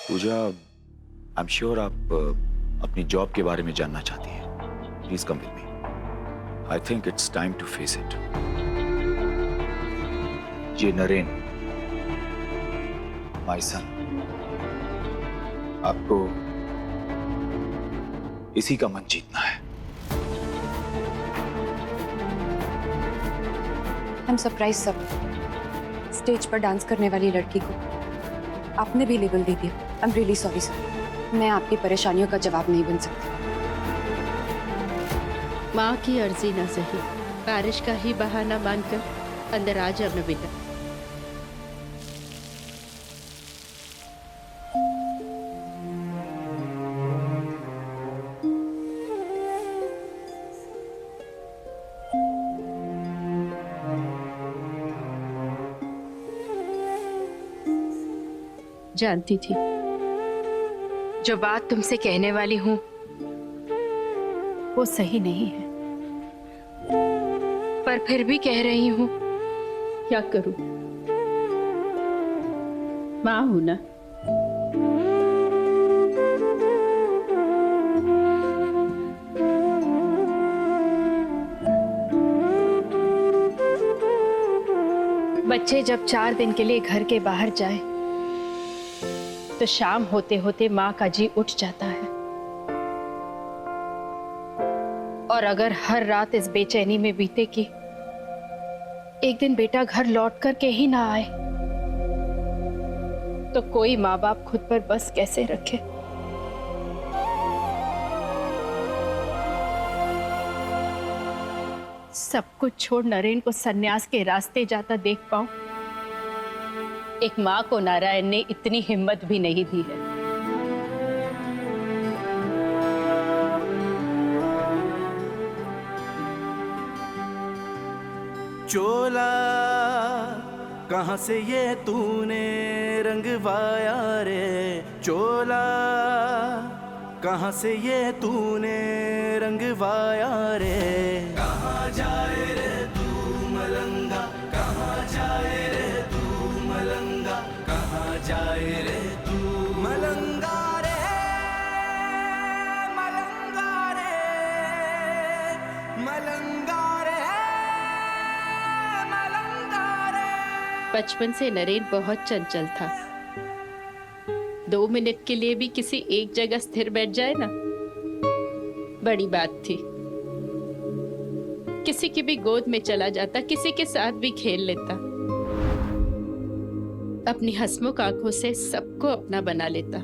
Puja, I am sure आप अपनी job के बारे में जानना चाहती हैं। Please come with me. I think it's time to face it. ये नरेन, माय सन, आपको इसी का मन जीतना है। I am surprise sir. Stage पर डांस करने वाली लड़की को आपने भी लेबल दे दिया। I am really sorry sir. मैं आपकी परेशानियों का जवाब नहीं बन सकती। माँ की अर्जी ना सही, बारिश का ही बहाना मानकर अंदर आ जा अपना बेटा। जानती थी जो बात तुमसे कहने वाली हूं वो सही नहीं है, पर फिर भी कह रही हूं। क्या करूं, मां हूं ना। बच्चे जब 4 दिन के लिए घर के बाहर जाए तो शाम होते होते माँ का जी उठ जाता है। और अगर हर रात इस बेचैनी में बीते कि एक दिन बेटा घर लौट कर के ही ना आए, तो कोई माँ बाप खुद पर बस कैसे रखे। सब कुछ छोड़ नरेन को सन्यास के रास्ते जाता देख पाऊं, एक माँ को नारायण ने इतनी हिम्मत भी नहीं दी है। चोला कहाँ से ये तूने रंगवाया रे, चोला कहाँ से ये तूने रंगवाया रे। कहाँ जाए रे तू मलंगा, कहाँ जाए रे तू मलंगा, कहाँ जाए रे तू मलंगा रे, मलंगा रे, मलंगा रे, मलंगा रे। बचपन से नरेन बहुत चंचल था। 2 मिनट के लिए भी किसी एक जगह स्थिर बैठ जाए ना, बड़ी बात थी। किसी की भी गोद में चला जाता, किसी के साथ भी खेल लेता, अपनी हंसमुख आंखों से सबको अपना बना लेता।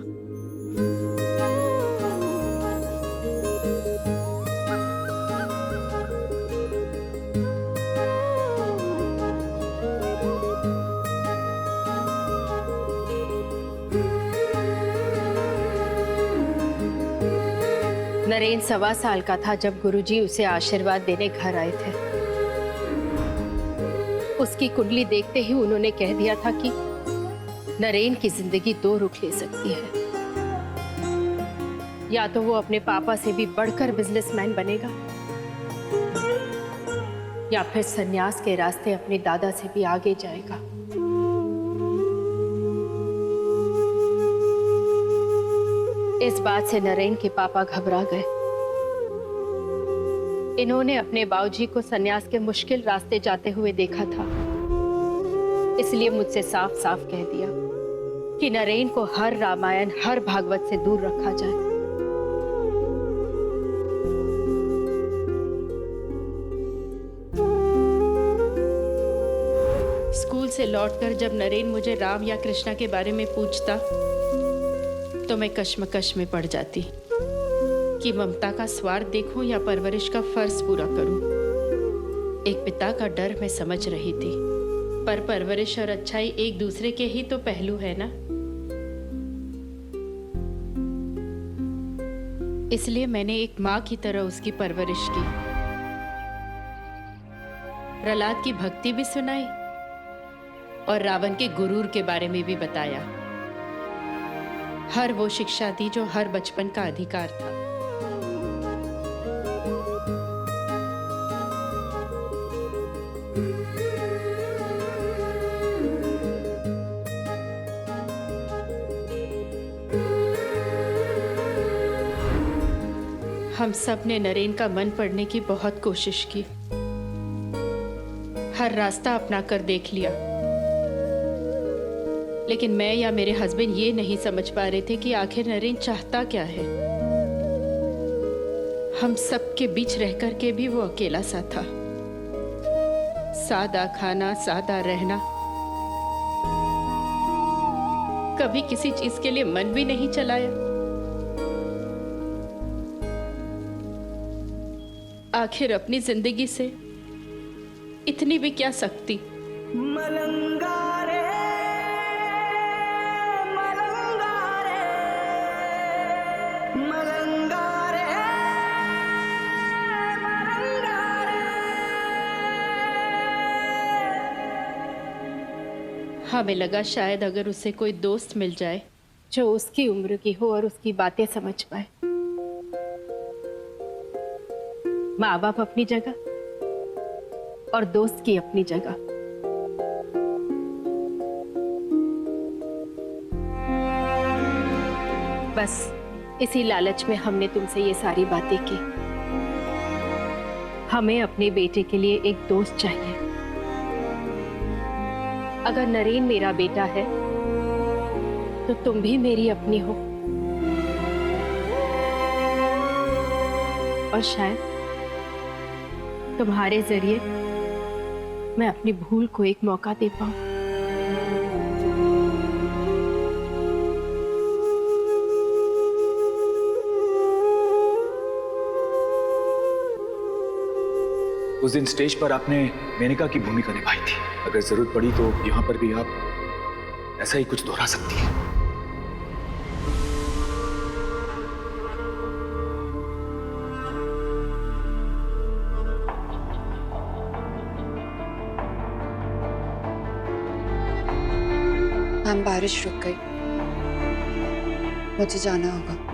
नरेन 1.25 साल का था जब गुरुजी उसे आशीर्वाद देने घर आए थे। उसकी कुंडली देखते ही उन्होंने कह दिया था कि नरेन की जिंदगी 2 रुख ले सकती है। या तो वो अपने पापा से भी बढ़कर बिजनेसमैन बनेगा, या फिर सन्यास के रास्ते अपने दादा से भी आगे जाएगा। इस बात से नरेन के पापा घबरा गए। इन्होंने अपने बाबूजी को सन्यास के मुश्किल रास्ते जाते हुए देखा था, इसलिए मुझसे साफ साफ कह दिया कि नरेन को हर रामायण, हर भागवत से दूर रखा जाए। स्कूल से लौटकर जब नरेन मुझे राम या कृष्णा के बारे में पूछता तो मैं कश्मकश में पड़ जाती कि ममता का स्वार्थ देखूं या परवरिश का फर्ज पूरा करूं। एक पिता का डर मैं समझ रही थी, पर परवरिश और अच्छाई एक दूसरे के ही तो पहलू है ना। इसलिए मैंने एक माँ की तरह उसकी परवरिश की। प्रहलाद की भक्ति भी सुनाई और रावण के गुरूर के बारे में भी बताया। हर वो शिक्षा दी जो हर बचपन का अधिकार था। हम सब ने नरेन का मन पढ़ने की बहुत कोशिश की, हर रास्ता अपना कर देख लिया, लेकिन मैं या मेरे हस्बैंड ये नहीं समझ पा रहे थे कि आखिर नरेन चाहता क्या है। हम सबके बीच रह कर के भी वो अकेला सा था। सादा खाना, सादा रहना, कभी किसी चीज के लिए मन भी नहीं चलाया। आखिर अपनी जिंदगी से इतनी भी क्या सकती। मलंगा रे, मलंगा रे, मलंगा रे, मलंगा रे। हमें लगा शायद अगर उसे कोई दोस्त मिल जाए जो उसकी उम्र की हो और उसकी बातें समझ पाए। माँ बाप अपनी जगह और दोस्त की अपनी जगह। बस इसी लालच में हमने तुमसे ये सारी बातें की। हमें अपने बेटे के लिए एक दोस्त चाहिए। अगर नरेन मेरा बेटा है तो तुम भी मेरी अपनी हो, और शायद तुम्हारे जरिए मैं अपनी भूल को एक मौका दे पाऊं। उस दिन स्टेज पर आपने मेनका की भूमिका निभाई थी। अगर जरूरत पड़ी तो यहाँ पर भी आप ऐसा ही कुछ दोहरा सकती हैं। मैम, बारिश रुक गई, मुझे जाना होगा।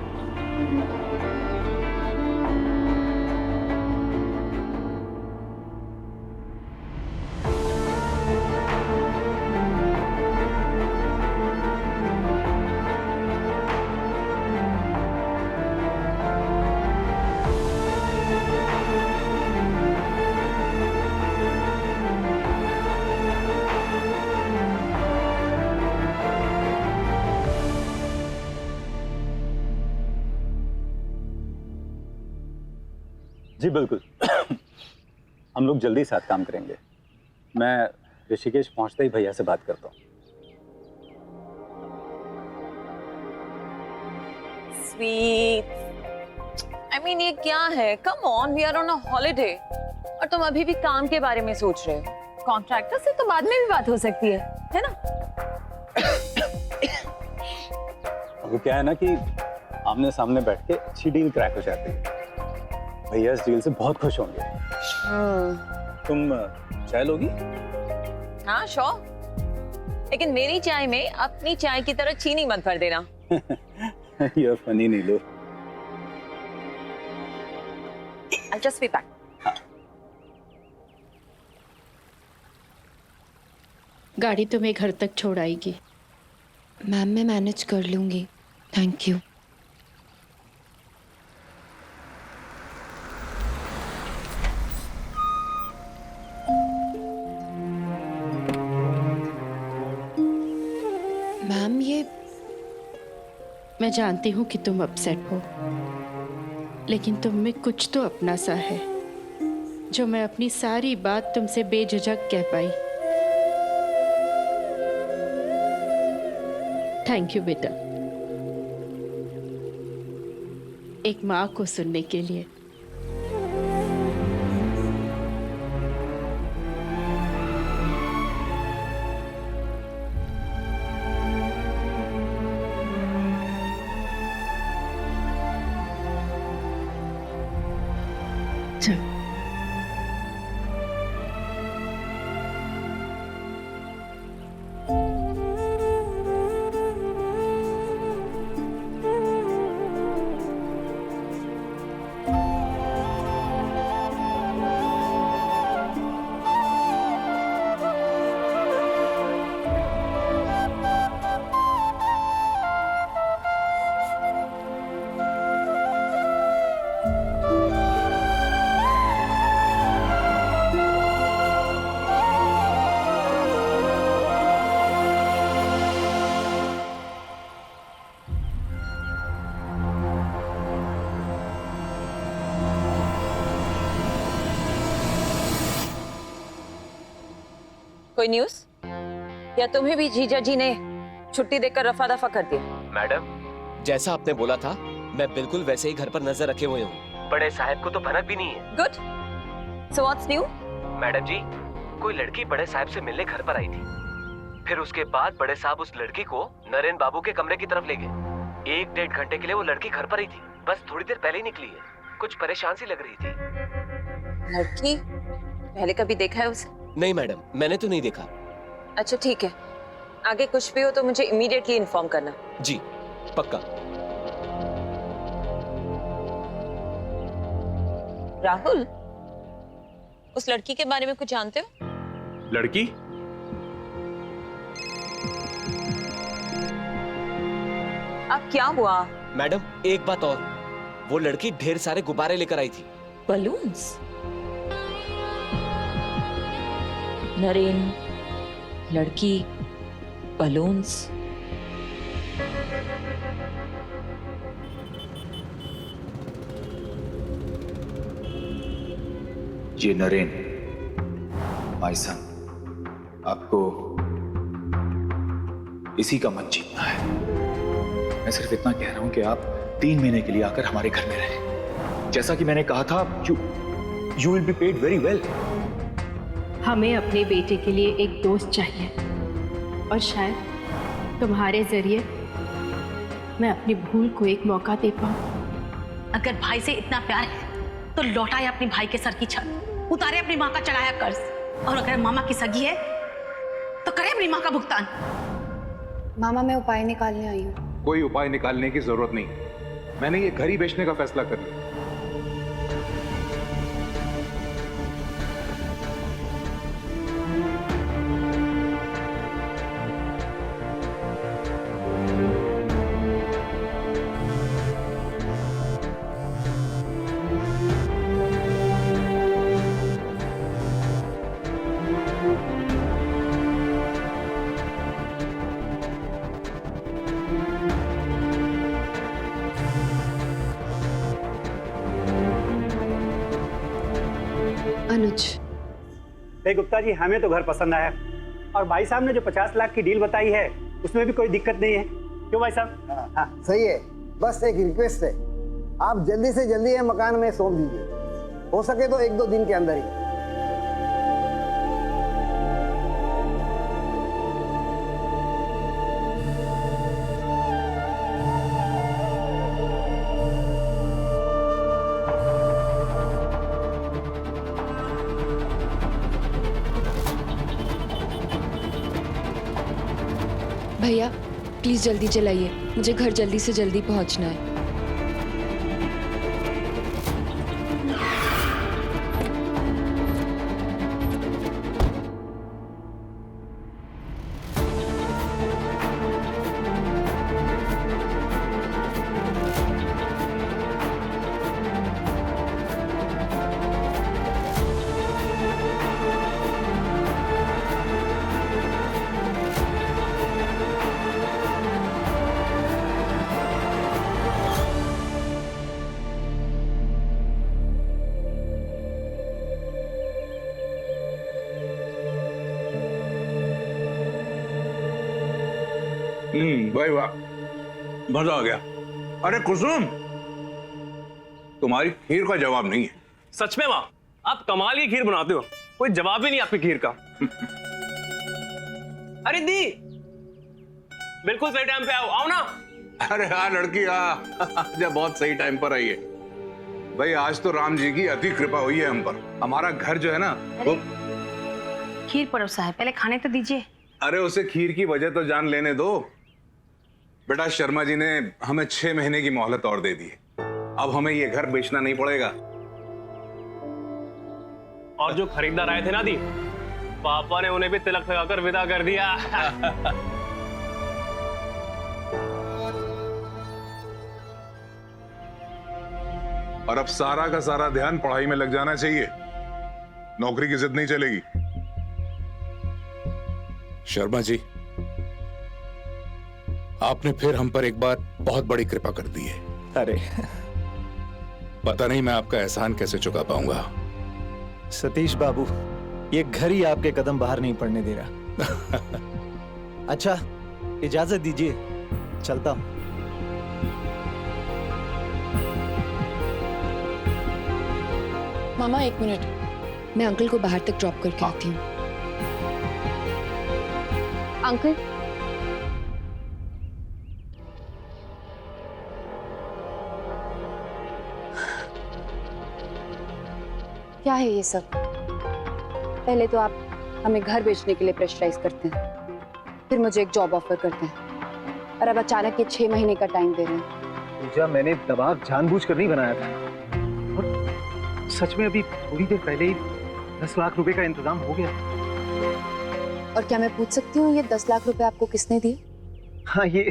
जी बिल्कुल। हम लोग जल्दी साथ काम करेंगे। मैं ऋषिकेश पहुंचते ही भैया से बात करता हूँ। स्वीट, आई मीन ये क्या है? Come on, we are on a holiday और तुम अभी भी काम के बारे में सोच रहे हो। कॉन्ट्रैक्टर से तो बाद में भी बात हो सकती है ना? वो क्या है ना कि आमने सामने बैठ के अच्छी डील क्रैक हो जाती है। भैया इस डील से बहुत खुश होंगे। तुम चाय लोगी? हाँ श्योर, लेकिन मेरी चाय में अपनी चाय की तरह चीनी मत भर देना। You're funny, Neelu. I'll just be back. गाड़ी तुम्हें घर तक छोड़ आएगी। मैम, मैं मैनेज कर लूंगी, थैंक यू। मैम, ये मैं जानती हूँ कि तुम अपसेट हो, लेकिन तुम में कुछ तो अपना सा है जो मैं अपनी सारी बात तुमसे बेझिझक कह पाई। थैंक यू बेटा, एक माँ को सुनने के लिए। चल। कोई न्यूज? या तुम्हें भी जीजा जी ने छुट्टी देकर रफा दफा कर दिया? मैडम, जैसा आपने बोला था मैं बिल्कुल वैसे ही घर पर नजर रखे हुए हूँ। बड़े साहब को तो भनक भी नहीं है। Good. So what's new? Madam ji, कोई लड़की बड़े साहब से मिलने घर पर आई थी। फिर उसके बाद बड़े साहब उस लड़की को नरेन बाबू के कमरे की तरफ ले गए। 1-1.5 घंटे के लिए वो लड़की घर पर ही थी। बस थोड़ी देर पहले ही निकली है। कुछ परेशान सी लग रही थी। लड़की पहले कभी देखा है उसे? नहीं मैडम, मैंने तो नहीं देखा। अच्छा ठीक है, आगे कुछ भी हो तो मुझे इमीडिएटली इन्फॉर्म करना। जी पक्का। राहुल, उस लड़की के बारे में कुछ जानते हो? लड़की? अब क्या हुआ? मैडम एक बात और, वो लड़की ढेर सारे गुब्बारे लेकर आई थी। बलून्स? नरेन, लड़की, बलून्स। ये नरेन, माय सन, आपको इसी का मन जीतना है। मैं सिर्फ इतना कह रहा हूं कि आप 3 महीने के लिए आकर हमारे घर में रहें। जैसा कि मैंने कहा था, you will be paid very well. हमें अपने बेटे के लिए एक दोस्त चाहिए और शायद तुम्हारे जरिए मैं अपनी भूल को एक मौका दे पाऊं। अगर भाई से इतना प्यार है तो लौटाए अपने भाई के सर की छत, उतारे अपनी माँ का चढ़ाया कर्ज, और अगर मामा की सगी है तो करे अपनी माँ का भुगतान। मामा, मैं उपाय निकालने आई हूँ। कोई उपाय निकालने की जरूरत नहीं। मैंने ये घर ही बेचने का फैसला कर लिया। अनुज, गुप्ता जी, हमें तो घर पसंद आया और भाई साहब ने जो 50 लाख की डील बताई है उसमें भी कोई दिक्कत नहीं है। क्यों भाई साहब? हाँ, सही है। बस एक रिक्वेस्ट है, आप जल्दी से जल्दी ये मकान में सौंप दीजिए, हो सके तो 1-2 दिन के अंदर ही। भैया प्लीज जल्दी चलाइए, मुझे घर जल्दी से जल्दी पहुंचना है। भाई वाह, मजा आ गया। अरे कुसुम, तुम्हारी खीर का जवाब नहीं है। सच में माँ, आप कमाल की खीर बनाते हो, कोई जवाब ही नहीं आपकी खीर का। अरे दी, बिल्कुल सही टाइम पे आओ ना। अरे हाँ लड़की, जब बहुत सही टाइम पर आई है। भाई आज तो राम जी की अति कृपा हुई है हम पर। हमारा घर जो है ना वो खीर परोसा है, पहले खाने तो दीजिए। अरे उसे खीर की वजह तो जान लेने दो। बेटा शर्मा जी ने हमें 6 महीने की मोहलत और दे दी है। अब हमें ये घर बेचना नहीं पड़ेगा। और जो खरीदार आए थे ना दी, पापा ने उन्हें भी तिलक लगाकर विदा कर दिया। और अब सारा का सारा ध्यान पढ़ाई में लग जाना चाहिए। नौकरी की जिद नहीं चलेगी। शर्मा जी, आपने फिर हम पर एक बार बहुत बड़ी कृपा कर दी है। अरे पता नहीं मैं आपका एहसान कैसे चुका पाऊंगा। सतीश बाबू, ये घर ही आपके कदम बाहर नहीं पड़ने दे रहा। अच्छा, इजाजत दीजिए, चलता हूं। मामा एक मिनट, मैं अंकल को बाहर तक ड्रॉप करके आती हूँ। अंकल, क्या है ये सब? पहले तो आप हमें घर बेचने के लिए प्रेशराइज करते हैं, फिर मुझे एक जॉब ऑफर करते हैं, और अब अचानक ये 6 महीने का टाइम दे रहे हैं। पूजा, मैंने दबाव जानबूझकर नहीं बनाया था, और सच में अभी थोड़ी देर पहले ही 10 लाख रुपए का इंतजाम हो गया। और क्या मैं पूछ सकती हूँ ये 10 लाख रुपए आपको किसने दिए? हाँ, ये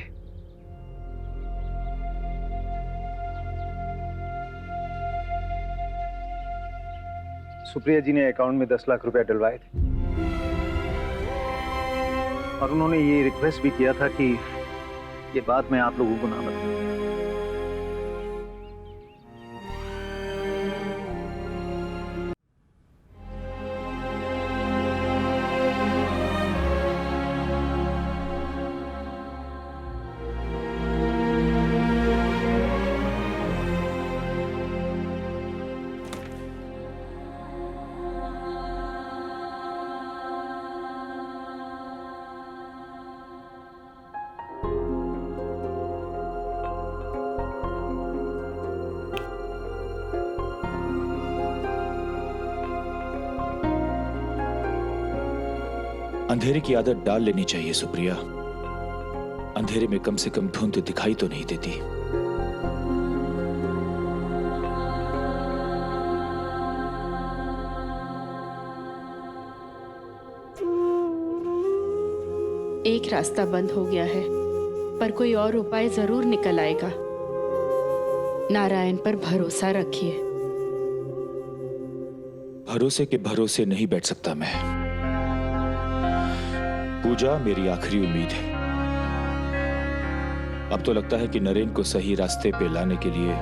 सुप्रिया जी ने अकाउंट में 10 लाख रुपए डलवाए थे, और उन्होंने ये रिक्वेस्ट भी किया था कि ये बात मैं आप लोगों को ना बताऊं। अंधेरे की आदत डाल लेनी चाहिए सुप्रिया। अंधेरे में कम से कम धुंध दिखाई तो नहीं देती। एक रास्ता बंद हो गया है, पर कोई और उपाय जरूर निकल आएगा। नारायण पर भरोसा रखिए। भरोसे के भरोसे नहीं बैठ सकता मैं। पूजा मेरी आखिरी उम्मीद है। अब तो लगता है कि नरेन को सही रास्ते पे लाने के लिए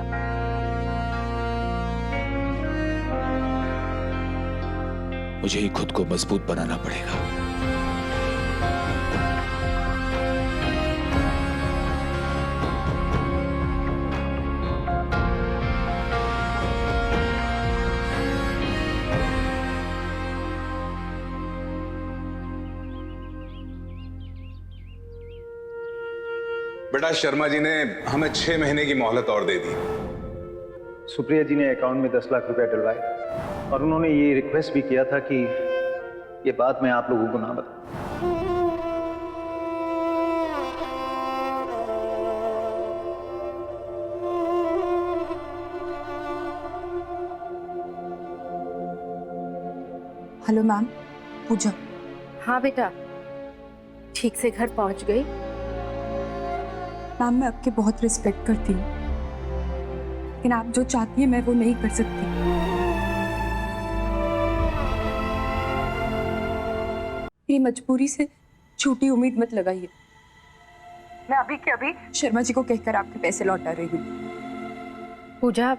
मुझे ही खुद को मजबूत बनाना पड़ेगा। बेटा, शर्मा जी ने हमें 6 महीने की मोहलत और दे दी। सुप्रिया जी ने अकाउंट में 10 लाख रुपए डलवाए, और उन्होंने ये रिक्वेस्ट भी किया था कि ये बात मैं आप लोगों को ना बताऊं। हेलो मैम, पूजा। हाँ बेटा, ठीक से घर पहुंच गई? मैम, मैं आपके बहुत रिस्पेक्ट करती हूँ, लेकिन आप जो चाहती हैं मैं वो नहीं कर सकती। मेरी मजबूरी से झूठी उम्मीद मत लगाइए। मैं अभी के अभी शर्मा जी को कहकर आपके पैसे लौटा रही हूँ। पूजा,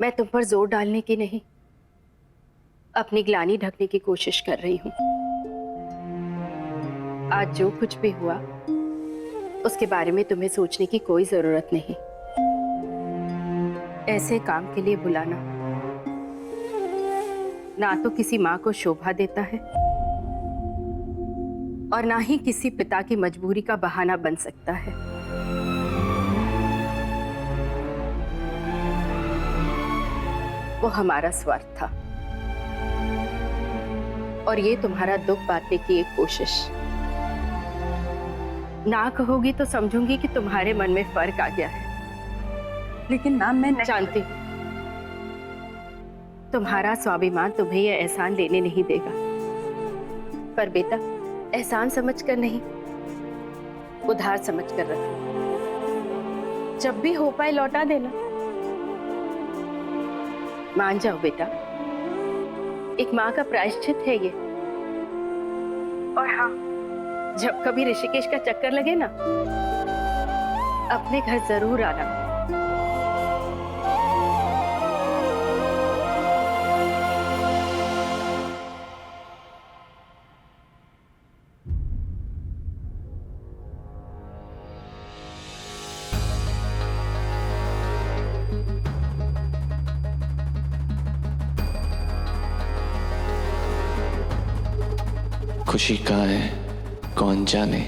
मैं तुम पर जोर डालने की नहीं, अपनी ग्लानि ढकने की कोशिश कर रही हूँ। आज जो कुछ भी हुआ उसके बारे में तुम्हें सोचने की कोई जरूरत नहीं। ऐसे काम के लिए बुलाना ना तो किसी माँ को शोभा देता है, और ना ही किसी पिता की मजबूरी का बहाना बन सकता है। वो हमारा स्वार्थ था, और ये तुम्हारा दुख बांटने की एक कोशिश। ना कहोगी तो समझूंगी कि तुम्हारे मन में फर्क आ गया है, लेकिन मैम मैं जानती तुम्हारा स्वाभिमान तुम्हें यह एहसान लेने नहीं देगा। पर बेटा, एहसान समझकर नहीं, उधार समझकर रखो। जब भी हो पाए लौटा देना। मान जाओ बेटा, एक माँ का प्रायश्चित है ये। और हाँ, जब कभी ऋषिकेश का चक्कर लगे ना, अपने घर जरूर आना। खुशी कहाँ है कौन जाने।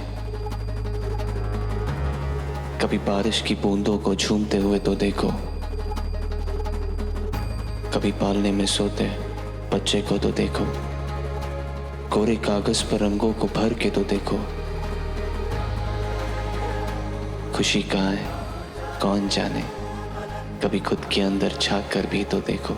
कभी बारिश की बूंदों को झूमते हुए तो देखो, कभी पालने में सोते बच्चे को तो देखो, कोरे कागज पर रंगों को भर के तो देखो। खुशी कहाँ है कौन जाने, कभी खुद के अंदर झांक कर भी तो देखो।